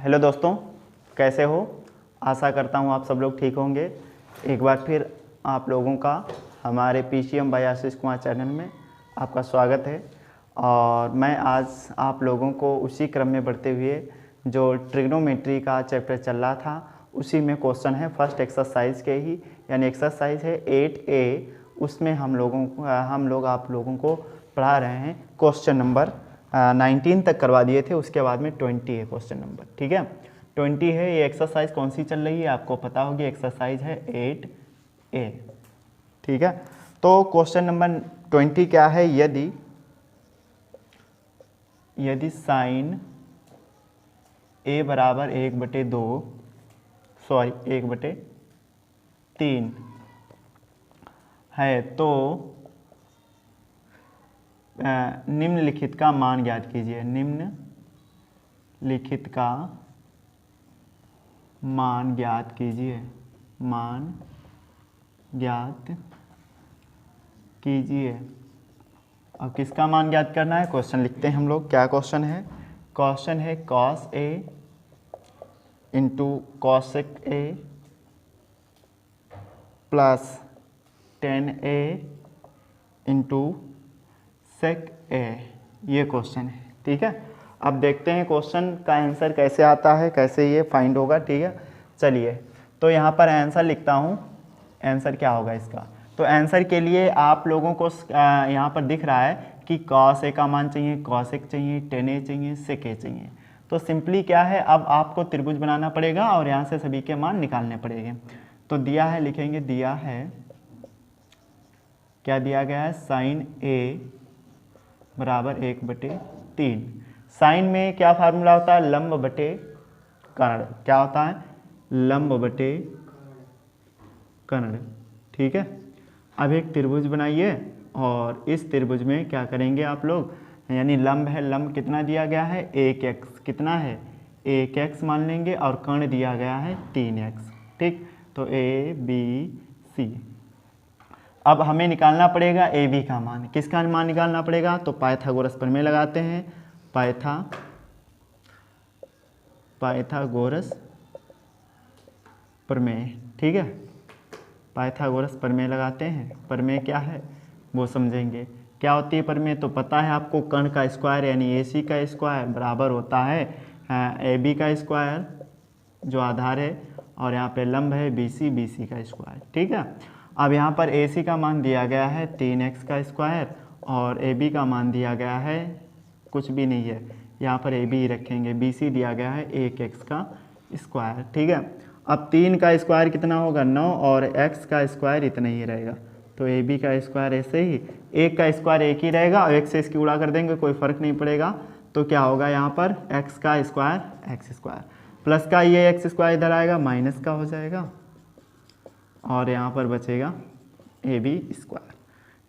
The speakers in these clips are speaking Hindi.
हेलो दोस्तों, कैसे हो। आशा करता हूँ आप सब लोग ठीक होंगे। एक बार फिर आप लोगों का हमारे PCM bye Ashish Kumar channel में आपका स्वागत है। और मैं आज आप लोगों को उसी क्रम में बढ़ते हुए जो ट्रिग्नोमेट्री का चैप्टर चल रहा था उसी में क्वेश्चन है फर्स्ट एक्सरसाइज के ही, यानी एक्सरसाइज है 8A। उसमें हम लोग आप लोगों को पढ़ा रहे हैं। क्वेश्चन नंबर 19 तक करवा दिए थे, उसके बाद में 20 है क्वेश्चन नंबर। ठीक है, 20 है। ये एक्सरसाइज कौन सी चल रही है आपको पता होगी, एक्सरसाइज है 8A। ठीक है, तो क्वेश्चन नंबर 20 क्या है, यदि साइन A बराबर 1/2 1/3 है तो निम्नलिखित का मान ज्ञात कीजिए। निम्नलिखित का मान ज्ञात कीजिए। मान ज्ञात कीजिए। अब किसका मान ज्ञात करना है, क्वेश्चन लिखते हैं हम लोग। क्या क्वेश्चन है? क्वेश्चन है cos A into cosec A plus 10A into sec A। ये क्वेश्चन है। ठीक है, अब देखते हैं क्वेश्चन का आंसर कैसे आता है, कैसे ये फाइंड होगा। ठीक है, चलिए तो यहाँ पर आंसर लिखता हूँ। आंसर क्या होगा इसका, तो आंसर के लिए आप लोगों को यहाँ पर दिख रहा है कि cos A का मान चाहिए, cosec चाहिए, 10A चाहिए, sec A चाहिए। तो सिंपली क्या है, अब आपको त्रिभुज बनाना पड़ेगा और यहाँ से सभी के मान निकालने पड़ेंगे। तो दिया है, लिखेंगे दिया है, क्या दिया गया है, साइन A बराबर 1/3। साइन में क्या फार्मूला होता है, लंब बटे कर्ण। क्या होता है, लंब बटे कर्ण। ठीक है, अब एक त्रिभुज बनाइए और इस त्रिभुज में क्या करेंगे आप लोग, यानी लंब है, लंब कितना दिया गया है 1x, कितना है 1x मान लेंगे, और कर्ण दिया गया है 3x। ठीक, तो ABC। अब हमें निकालना पड़ेगा AB का मान। किसका मान निकालना पड़ेगा, तो पाइथागोरस प्रमेय लगाते हैं। पाइथागोरस प्रमेय। ठीक है, पाइथागोरस प्रमेय लगाते हैं। प्रमेय क्या है वो समझेंगे। क्या होती है प्रमेय, तो पता है आपको, कर्ण का स्क्वायर यानी AC का स्क्वायर बराबर होता है AB का स्क्वायर जो आधार है, और यहाँ पे लंब है BC का स्क्वायर। ठीक है, अब यहाँ पर AC का मान दिया गया है 3x का स्क्वायर और AB का मान दिया गया है कुछ भी नहीं है, यहाँ पर AB ही रखेंगे। BC दिया गया है 1x का स्क्वायर। ठीक है, अब 3 का स्क्वायर कितना होगा 9, और x का स्क्वायर इतना ही रहेगा। तो AB का स्क्वायर ऐसे ही, 1 का स्क्वायर 1 ही रहेगा और 1 से इसकी उड़ा कर देंगे, कोई फ़र्क नहीं पड़ेगा। तो क्या होगा यहाँ पर x का स्क्वायर x स्क्वायर, प्लस का ये x स्क्वायर इधर आएगा, माइनस का हो जाएगा, और यहाँ पर बचेगा AB स्क्वायर।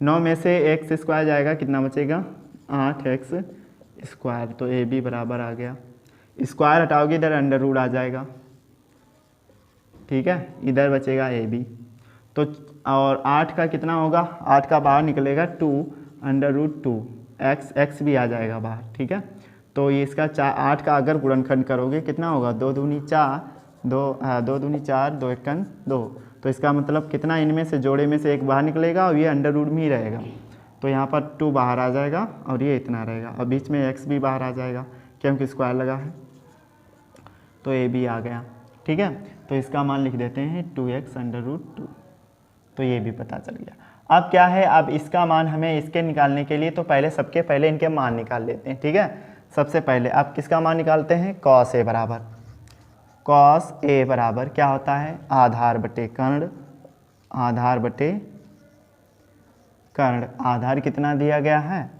9 में से x स्क्वायर जाएगा, कितना बचेगा 8x स्क्वायर। तो AB बराबर आ गया, स्क्वायर हटाओगे इधर अंडर रूट आ जाएगा। ठीक है, इधर बचेगा AB। तो और 8 का कितना होगा, 8 का बाहर निकलेगा 2 अंडर रूट 2, x भी आ जाएगा बाहर। ठीक है, तो ये इसका 8 का अगर गुणनखंड करोगे कितना होगा, 2 दूनी 4, 2 दूनी 4, 2 एकन 2। तो इसका मतलब कितना, इनमें से जोड़े में से एक बाहर निकलेगा और ये अंडर रूट में ही रहेगा। तो यहाँ पर 2 बाहर आ जाएगा और ये इतना रहेगा, और बीच में x भी बाहर आ जाएगा क्योंकि स्क्वायर लगा है। तो AB आ गया। ठीक है, तो इसका मान लिख देते हैं 2x अंडर रूट 2। तो ये भी पता चल गया। अब क्या है, अब इसका मान हमें इसके निकालने के लिए तो सबके पहले इनके मान निकाल लेते हैं। ठीक है, सबसे पहले अब किसका मान निकालते हैं, cos A बराबर क्या होता है, आधार बटे कर्ण। आधार बटे कर्ण, आधार कितना दिया गया है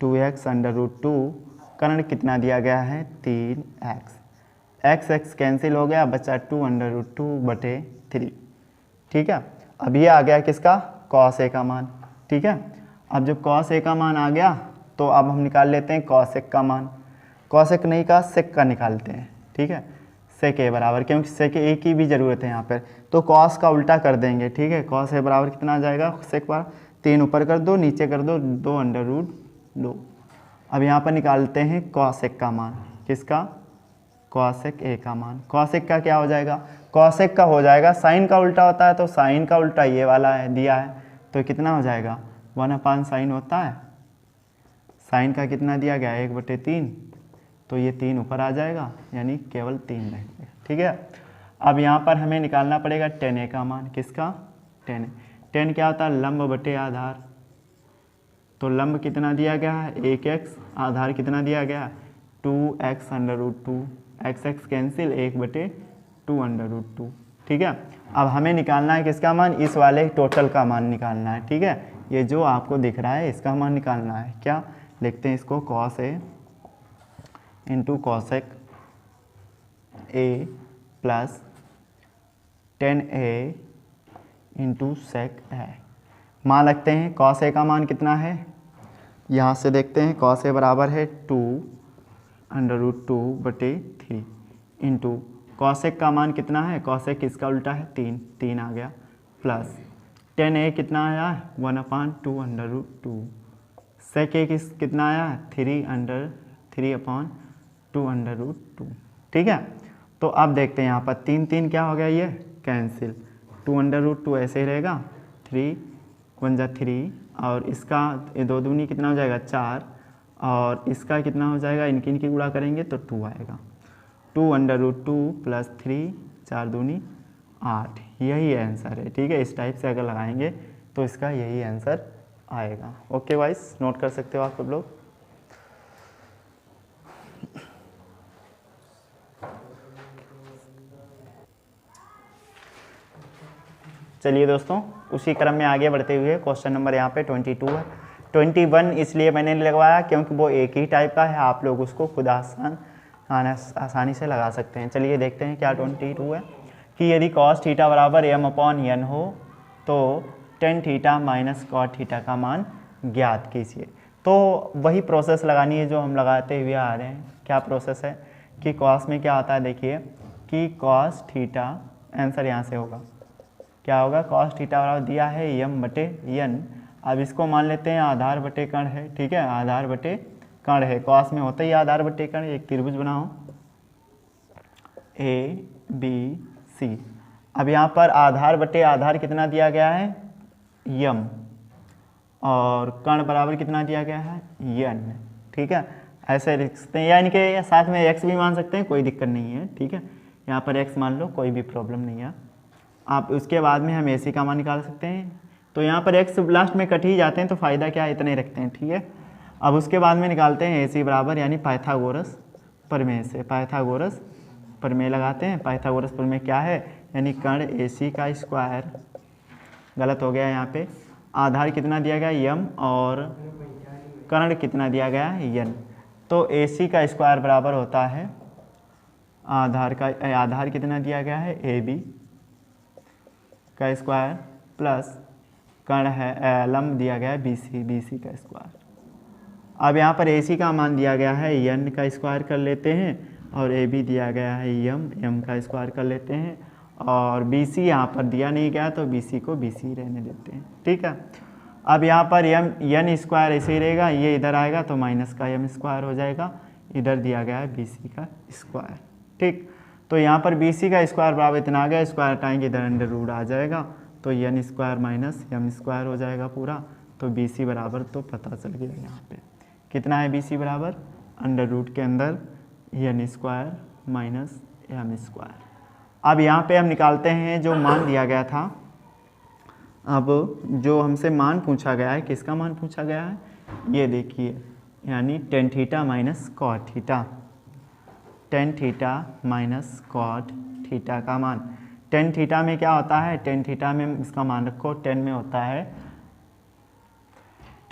2x अंडर रूट 2, कर्ण कितना दिया गया है 3x। x कैंसिल हो गया, बचा 2 अंडर रूट 2 बटे 3। ठीक है, अब ये आ गया किसका, cos A का मान। ठीक है, अब जब cos A का मान आ गया तो अब हम निकाल लेते हैं cosec का मान। cosec नहीं का sec का निकालते हैं। ठीक है, sec A बराबर, क्योंकि sec A की भी ज़रूरत है यहाँ पर, तो cos का उल्टा कर देंगे। ठीक है, cos A बराबर कितना आ जाएगा, sec पर 3 ऊपर कर दो, नीचे कर दो 2 अंडर रूट 2। अब यहाँ पर निकालते हैं cosec का मान। किसका, कॉसेक ए का मान। कॉसेक का क्या हो जाएगा, कॉसेक का हो जाएगा साइन का उल्टा होता है, तो साइन का उल्टा ये वाला है दिया है, तो कितना हो जाएगा 1/sin होता है। साइन का कितना दिया गया 1/3, तो ये 3 ऊपर आ जाएगा, यानी केवल 3 रहेंगे। ठीक है, अब यहाँ पर हमें निकालना पड़ेगा tan a का मान। किसका, tan a। tan क्या होता है, लंब बटे आधार। तो लंब कितना दिया गया है 1x, आधार कितना दिया गया है 2x√2, x कैंसिल 1/2√2। ठीक है, अब हमें निकालना है किसका मान, इस वाले टोटल का मान निकालना है। ठीक है, ये जो आपको दिख रहा है इसका मान निकालना है। क्या लिखते हैं इसको, cos a into cosec a plus tan a into sec a। मान रखते हैं cos a का मान कितना है, यहाँ से देखते हैं cos a बराबर है 2√2/3 इंटू cosec का मान कितना है, cosec इसका उल्टा है 3 आ गया, प्लस tan a कितना आया 1/2√2, sec a कितना आया 3/2√2। ठीक है, तो अब देखते हैं यहाँ पर 3 क्या हो गया, ये कैंसिल, 2√2 ऐसे ही रहेगा, 3 1 जा 3, और इसका 2 दूनी कितना हो जाएगा 4, और इसका कितना हो जाएगा, इनकी गुणा करेंगे तो 2 आएगा, 2√2 प्लस 3 4 दूनी 8, यही आंसर है। ठीक है, इस टाइप से अगर लगाएंगे तो इसका यही आंसर आएगा। ओके वाइस, नोट कर सकते हो आप सब लोग। चलिए दोस्तों, उसी क्रम में आगे बढ़ते हुए क्वेश्चन नंबर यहाँ पे 22 है। 21 इसलिए मैंने लगवाया क्योंकि वो एक ही टाइप का है, आप लोग उसको खुद आसानी से लगा सकते हैं। चलिए देखते हैं क्या 22 है कि यदि cos थीटा बराबर m/n हो तो tan theta minus cot theta का मान ज्ञात कीजिए। तो वही प्रोसेस लगानी है जो हम लगाते हुए आ रहे हैं। क्या प्रोसेस है कि cos में क्या आता है, देखिए कि cos थीटा, आंसर यहाँ से होगा, क्या होगा, cos थीटा बराबर दिया है m/n। अब इसको मान लेते हैं आधार बटे कण है। ठीक है, आधार बटे कण है, cos में होता ही आधार बटे कण। एक त्रिभुज बनाओ ABC। अब यहाँ पर आधार बटे आधार कितना दिया गया है m, और कण बराबर कितना दिया गया है n। ठीक है, ऐसे लिख सकते हैं, या इनके साथ में x भी मान सकते हैं, कोई दिक्कत नहीं है। ठीक है, यहाँ पर x मान लो, कोई भी प्रॉब्लम नहीं है। आप उसके बाद में हम AC का मान निकाल सकते हैं। तो यहाँ पर x लास्ट में कट ही जाते हैं, तो फ़ायदा क्या है, इतने रखते हैं। ठीक है, अब उसके बाद में निकालते हैं AC बराबर, यानी पाइथागोरस प्रमेय से। पाइथागोरस प्रमेय लगाते हैं। पाइथागोरस प्रमेय क्या है, यानी कर्ण AC का स्क्वायर, गलत हो गया यहाँ पे, आधार कितना दिया गया m और कर्ण कितना दिया गया है n। तो AC का स्क्वायर बराबर होता है आधार कितना दिया गया है AB का स्क्वायर प्लस कर्ण है लंब दिया गया है BC का स्क्वायर। अब यहाँ पर AC का मान दिया गया है n का स्क्वायर कर लेते हैं, और AB दिया गया है m का स्क्वायर कर लेते हैं, और BC यहाँ पर दिया नहीं गया तो BC को BC रहने देते हैं। ठीक है, अब यहाँ पर n स्क्वायर ऐसे ही रहेगा, ये इधर आएगा तो माइनस का m स्क्वायर हो जाएगा, इधर दिया गया है BC का स्क्वायर। ठीक, तो यहाँ पर BC का स्क्वायर बराबर इतना आ गया, स्क्वायर हटाएंगे इधर अंडर रूट आ जाएगा, तो n square minus m square हो जाएगा पूरा। तो BC बराबर तो पता चल गया यहाँ पे कितना है, BC बराबर अंडर रूट के अंदर n square minus m square. अब यहाँ पे हम निकालते हैं जो मान दिया गया था। अब जो हमसे मान पूछा गया है, किसका मान पूछा गया है, ये देखिए, यानी tan theta minus cot theta, tan theta minus cot theta का मान। tan थीटा में क्या होता है, tan थीटा में इसका मान रखो, tan में होता है,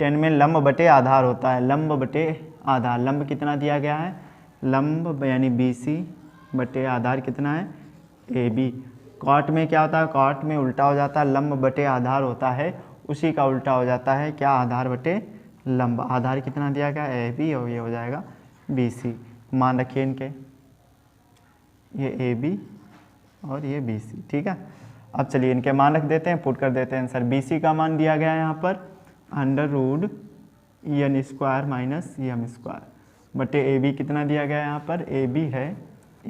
tan में लंब बटे आधार होता है, लंब बटे आधार। लंब कितना दिया गया है, लंब यानी BC बटे आधार कितना है AB। cot में क्या होता है, cot में उल्टा हो जाता है, लंब बटे आधार होता है, उसी का उल्टा हो जाता है क्या, आधार बटे लंब। आधार कितना दिया गया AB, और ये हो जाएगा BC। मान रखिए इनके, ये AB और ये BC। ठीक है, अब चलिए इनके मान रख देते हैं, पुट कर देते हैं आंसर। BC का मान दिया गया है यहाँ पर under root n square minus m square बटे AB कितना दिया गया है, यहाँ पर AB है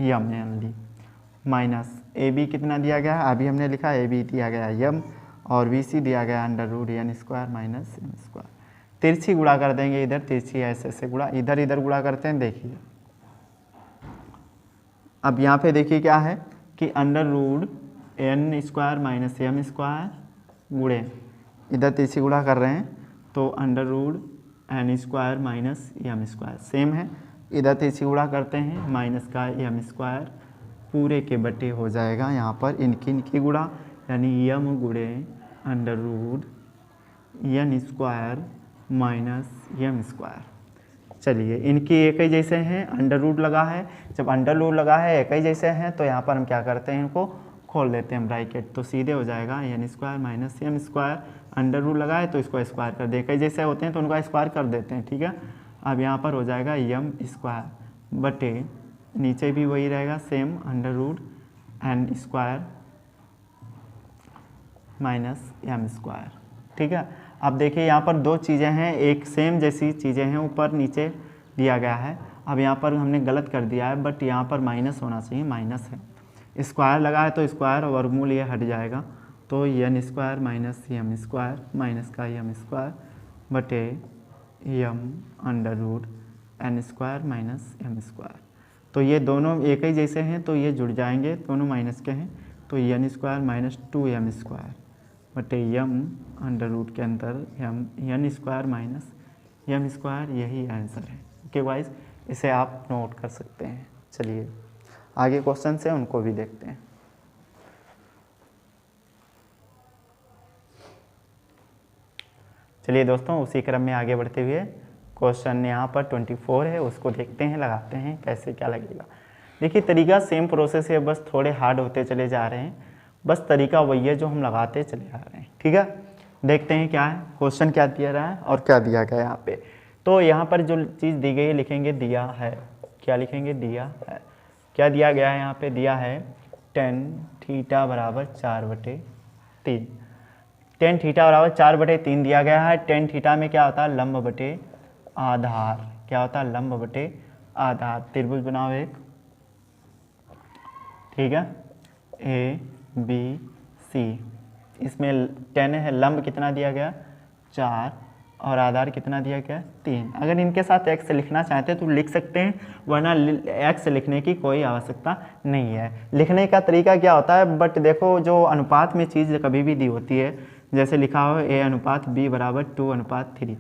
यम ओनली माइनस ए बी कितना दिया गया है, अभी हमने लिखा ए बी दिया गया है यम और बी सी दिया गया under root N square minus M square. तिरछी गुणा कर देंगे, इधर तिरछी ऐसे गुणा, इधर इधर गुणा करते हैं। देखिए अब यहाँ पे देखिए क्या है कि under root N square minus M square गुणे, इधर तिरछी गुणा कर रहे हैं तो under root N square minus M square same है, इधर तिरछी गुणा करते हैं माइनस का एम स्क्वायर पूरे के बटे हो जाएगा यहाँ पर इनकी गुणा, यानी यम गुणे under root N square minus M square. चलिए इनकी एक ही जैसे हैं, अंडर रूट लगा है, जब अंडर रूट लगा है एक ही जैसे हैं तो यहाँ पर हम क्या करते हैं, इनको खोल देते हैं ब्रैकेट, तो सीधे हो जाएगा N square minus M square. Under root लगा है तो इसको स्क्वायर कर दे, एक ही जैसे होते हैं तो उनका स्क्वायर कर देते हैं, ठीक है। अब यहाँ पर हो जाएगा एम स्क्वायर बटे नीचे भी वही रहेगा same under root N square minus M square, ठीक है। अब देखिए यहाँ पर दो चीज़ें हैं, एक सेम जैसी चीज़ें हैं, ऊपर नीचे दिया गया है। अब यहाँ पर हमने गलत कर दिया है, बट यहाँ पर माइनस होना चाहिए, माइनस है। स्क्वायर लगा है तो स्क्वायर और वर्गमूल ये हट जाएगा, तो N square minus M square minus का एम स्क्वायर बटे M under root N square minus M square. तो ये दोनों एक ही जैसे हैं तो ये जुड़ जाएंगे, दोनों माइनस के हैं, तो N square minus 2m square बटे यम अंडर रूट के अंदर N square minus M square, यही आंसर है। ओके गाइस, इसे आप नोट कर सकते हैं। चलिए आगे क्वेश्चन से उनको भी देखते हैं। चलिए दोस्तों उसी क्रम में आगे बढ़ते हुए क्वेश्चन यहाँ पर 24 है, उसको देखते हैं, लगाते हैं कैसे क्या लगेगा। देखिए तरीका सेम प्रोसेस है, बस थोड़े हार्ड होते चले जा रहे हैं, बस तरीका वही है जो हम लगाते चले जा रहे हैं, ठीक है। देखते हैं क्या है क्वेश्चन, क्या दिया रहा है और क्या दिया गया यहाँ पे। तो यहाँ पर जो चीज़ दी गई है लिखेंगे दिया है, क्या लिखेंगे, दिया है। क्या दिया गया है यहाँ पे, दिया है tan थीटा बराबर 4/3। tan थीटा बराबर 4/3 दिया गया है। tan थीटा में क्या होता है, लंब बटे आधार, क्या होता है, लंब बटे आधार। त्रिभुज बनाओ एक, ठीक है, ए बी सी, इसमें tan है, लंब कितना दिया गया 4 और आधार कितना दिया गया 3। अगर इनके साथ x लिखना चाहते हैं तो लिख सकते हैं, वरना x लिखने की कोई आवश्यकता नहीं है। लिखने का तरीका क्या होता है, बट देखो जो अनुपात में चीज़ कभी भी दी होती है, जैसे लिखा हो a/b बराबर 2/3,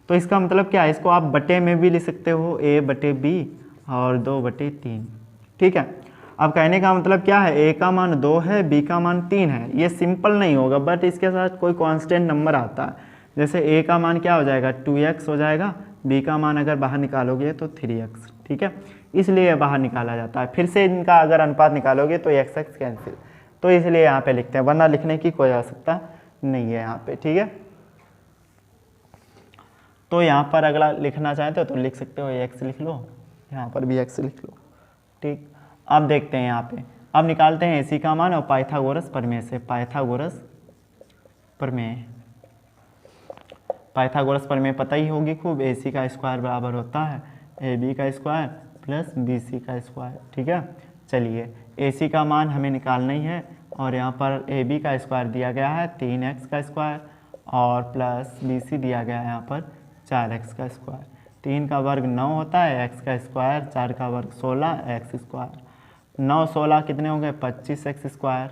तो इसका मतलब क्या है, इसको आप बटे में भी लिख सकते हो, a/b और 2/3, ठीक है। अब कहने का मतलब क्या है, a का मान 2 है, b का मान 3 है। ये सिंपल नहीं होगा, बट इसके साथ कोई कांस्टेंट नंबर आता है। जैसे a का मान क्या हो जाएगा 2x हो जाएगा, b का मान अगर बाहर निकालोगे तो 3x, ठीक है, इसलिए बाहर निकाला जाता है। फिर से इनका अगर अनुपात निकालोगे तो x कैंसिल, तो इसलिए यहाँ पे लिखते हैं, वरना लिखने की कोई आवश्यकता नहीं है यहाँ पे, ठीक है। तो यहाँ पर अगला लिखना चाहते हो तो लिख सकते हो, x लिख लो, यहाँ पर भी x लिख लो, ठीक। अब देखते हैं यहाँ पे, अब निकालते हैं AC का मान और पाइथागोरस प्रमेय से। पाइथागोरस प्रमेय पता ही होगी खूब, AC का स्क्वायर बराबर होता है AB का स्क्वायर प्लस BC का स्क्वायर, ठीक है। चलिए AC का मान हमें निकालना ही है, और यहाँ पर AB का स्क्वायर दिया गया है 3x का स्क्वायर और प्लस BC दिया गया है यहाँ पर 4x का स्क्वायर। 3 का वर्ग 9 होता है, x का स्क्वायर, 4 का वर्ग 16, x स्क्वायर। 9 16 कितने हो गए 25x स्क्वायर,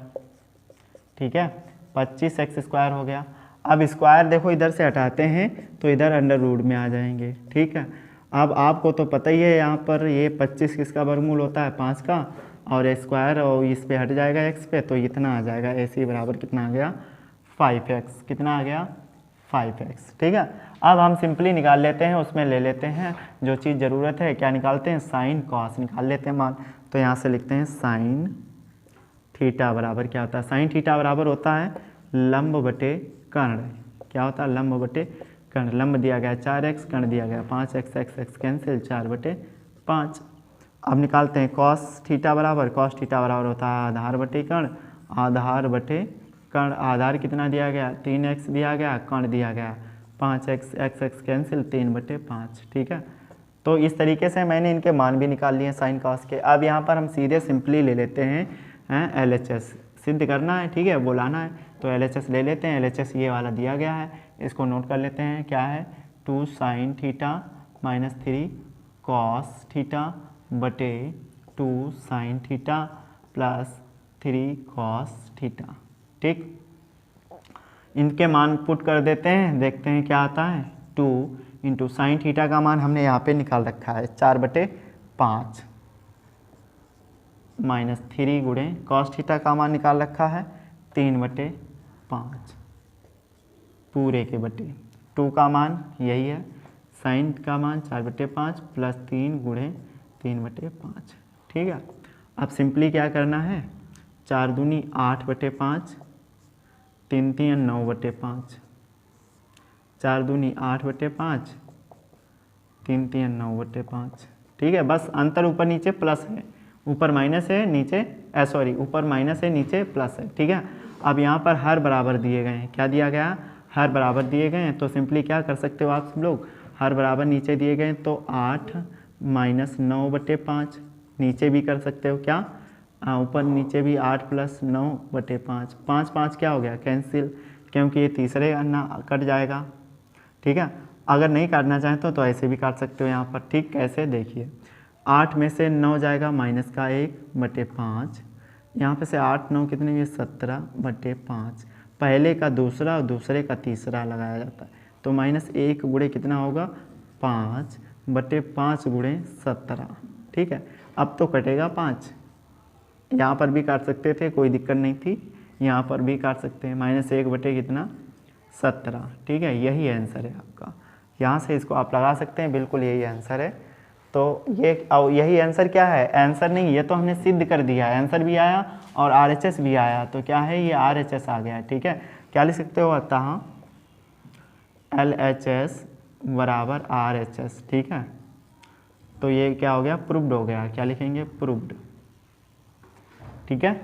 ठीक है, 25x स्क्वायर हो गया। अब स्क्वायर देखो इधर से हटाते हैं तो इधर अंडर रूट में आ जाएंगे, ठीक है। अब आपको तो पता ही है यहाँ पर ये 25 किसका वर्गमूल होता है 5 का, और स्क्वायर और इस पे हट जाएगा x पे, तो इतना आ जाएगा। AC बराबर कितना आ गया 5x, कितना आ गया 5x, ठीक है। अब हम सिंपली निकाल लेते हैं, उसमें ले लेते हैं जो चीज़ ज़रूरत है, क्या निकालते हैं, साइन कॉस निकाल लेते हैं मान। तो यहाँ से लिखते हैं साइन थीटा बराबर क्या होता है, साइन थीटा बराबर होता है लंब बटे कर्ण, क्या होता है, लंब बटे कर्ण। लंब दिया गया 4x, कर्ण दिया गया 5x, x कैंसिल 4/5। अब निकालते हैं कॉस थीटा बराबर, कॉस थीटा बराबर होता है आधार बटे कर्ण, आधार बटे कर्ण। आधार कितना दिया गया 3x दिया गया, कर्ण दिया गया 5x, x कैंसिल 3/5, ठीक है। तो इस तरीके से मैंने इनके मान भी निकाल लिए साइन कॉस के। अब यहाँ पर हम सीधे सिंपली ले लेते हैं LHS, सिद्ध करना है, ठीक है, बुलाना है, तो LHS ले लेते हैं। LHS ये वाला दिया गया है, इसको नोट कर लेते हैं, क्या है 2 sin theta minus 3 cos theta बटे 2 sin theta plus 3 cos theta. ठीक, इनके मान पुट कर देते हैं, देखते हैं क्या आता है। 2 इंटू साइन थीटा का मान हमने यहाँ पे निकाल रखा है 4/5 माइनस 3 गुणे कॉस थीटा का मान निकाल रखा है 3/5 पूरे के बटे 2 का मान यही है, साइन का मान 4/5 प्लस 3 गुणे 3/5। ठीक है, अब सिंपली क्या करना है, 4 दूनी 8/5, 3 3 9/5, 4 दूनी 8/5, 3 3 9/5। ठीक है, बस अंतर ऊपर नीचे प्लस है, ऊपर माइनस है नीचे ऊपर माइनस है नीचे प्लस है। ठीक है, अब यहाँ पर हर बराबर दिए गए हैं, क्या दिया गया, हर बराबर दिए गए हैं, तो सिंपली क्या कर सकते हो आप सब लोग, हर बराबर नीचे दिए गए हैं तो 8 माइनस 9/5, नीचे भी कर सकते हो क्या, ऊपर नीचे भी 8 प्लस 9/5, 5 5 क्या हो गया कैंसिल, क्योंकि ये तीसरे अन्ना कट जाएगा। ठीक है, अगर नहीं काटना चाहें तो ऐसे भी काट सकते हो यहाँ पर। ठीक, कैसे देखिए, 8 में से 9 जाएगा माइनस का 1/5, यहाँ पे से 8 9 कितने हुए 17/5, पहले का दूसरा और दूसरे का तीसरा लगाया जाता है, तो -1 गुणे कितना होगा 5/5 गुणे 17। ठीक है, अब तो कटेगा 5, यहाँ पर भी काट सकते थे, कोई दिक्कत नहीं थी, यहाँ पर भी काट सकते हैं, -1 बटे कितना 17। ठीक है, यही आंसर है आपका, यहाँ से इसको आप लगा सकते हैं, बिल्कुल यही आंसर है। तो यही आंसर क्या है, आंसर नहीं, ये तो हमने सिद्ध कर दिया है, आंसर भी आया और RHS भी आया, तो क्या है ये RHS आ गया। ठीक है, क्या लिख सकते हो, अतः LHS बराबर RHS। ठीक है, तो ये क्या हो गया, प्रूव्ड हो गया, क्या लिखेंगे, प्रूव्ड। ठीक है,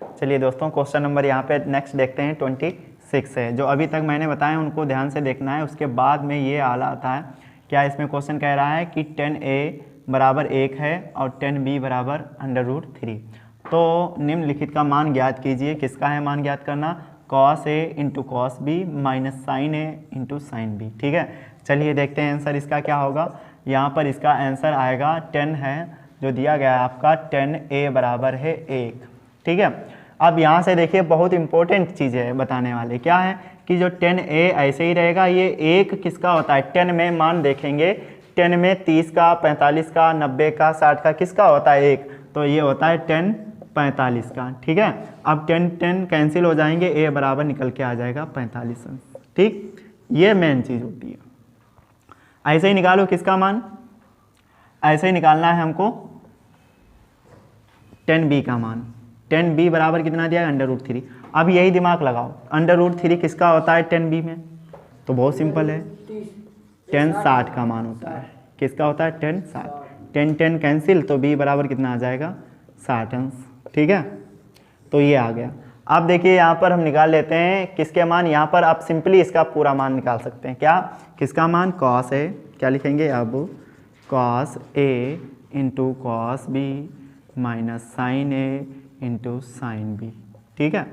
चलिए दोस्तों, क्वेश्चन नंबर यहाँ पे नेक्स्ट देखते हैं 26 है, जो अभी तक मैंने बताया उनको ध्यान से देखना है, उसके बाद में ये आला आता है। क्या इसमें क्वेश्चन कह रहा है कि 10a बराबर 1 है और 10b बराबर √3, तो निम्नलिखित का मान ज्ञात कीजिए। किसका है मान ज्ञात करना, cos a into cos B minus sine a into sine B. ठीक है, चलिए देखते हैं आंसर इसका क्या होगा। यहाँ पर इसका आंसर आएगा 10 है, जो दिया गया है आपका 10a बराबर है 1। ठीक है, अब यहाँ से देखिए बहुत इंपॉर्टेंट चीज़ है बताने वाले, क्या है कि जो 10a ऐसे ही रहेगा, ये 1 किसका होता है, 10 में मान देखेंगे, 10 में 30 का 45 का 90 का 60 का किसका होता है 1, तो ये होता है 10 45 का। ठीक है, अब 10 10 कैंसिल हो जाएंगे, a बराबर निकल के आ जाएगा 45। ठीक, ये मेन चीज़ होती है। ऐसे ही निकालो किसका मान, ऐसे ही निकालना है हमको 10b का मान, 10b बराबर कितना दिया है √3। अब यही दिमाग लगाओ, √3 किसका होता है 10b में, तो बहुत सिंपल है, 10 60 का मान होता है, किसका होता है 10 60, 10 10 कैंसिल, तो b बराबर कितना आ जाएगा 60 अंश। ठीक है, तो ये आ गया। अब देखिए यहाँ पर हम निकाल लेते हैं किसके मान, यहाँ पर आप सिंपली इसका पूरा मान निकाल सकते हैं, क्या, किसका मान, cos a, क्या लिखेंगे अब, cos a into cos B minus sine a into sine B. ठीक है,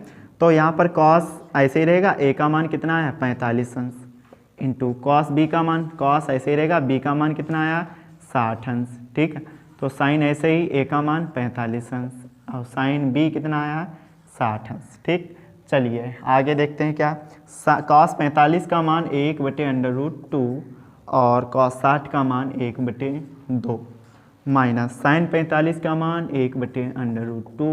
तो यहाँ पर cos ऐसे ही रहेगा, a का मान कितना है 45 अंश, इंटू cos b का मान, cos ऐसे ही रहेगा, b का मान कितना आया 60 अंश। ठीक है, तो साइन ऐसे ही, a का मान 45 अंश और साइन b कितना आया 60 अंश। ठीक, चलिए आगे देखते हैं क्या, cos 45 का मान 1/√2 और cos 60 का मान 1/2 माइनस साइन 45 का मान 1/√2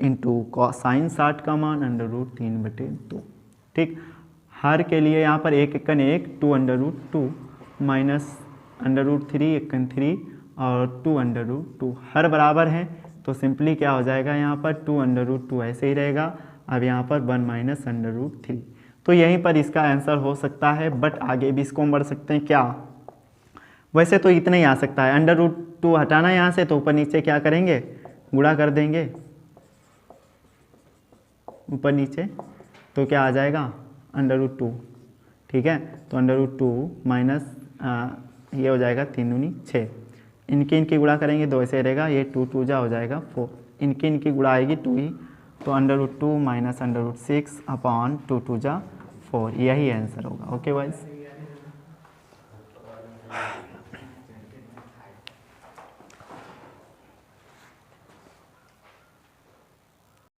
इंटू साइन 60 का मान √3/2। ठीक, हर के लिए यहाँ पर 1 1 1 2/√2 माइनस √3 1 3 और 2/√2 हर बराबर हैं, तो सिंपली क्या हो जाएगा यहाँ पर 2/√2 ऐसे ही रहेगा। अब यहाँ पर 1 माइनस √3, तो यहीं पर इसका आंसर हो सकता है, बट आगे भी इसको हम बढ़ सकते हैं क्या, वैसे तो इतना ही आ सकता है, √2 हटाना यहाँ से, तो ऊपर नीचे क्या करेंगे, गुणा कर देंगे, ऊपर नीचे तो क्या आ जाएगा √2, ठीक है। तो √2 माइनस ये हो जाएगा 3 दूनी 6, इनकी गुणा करेंगे 2 ऐसे रहेगा, ये 2 2 जा हो जाएगा 4, इनकी गुणा आएगी 2 ही, तो √2 माइनस √6 अपॉन 2 2 जा 4, यही आंसर होगा। Okay wise.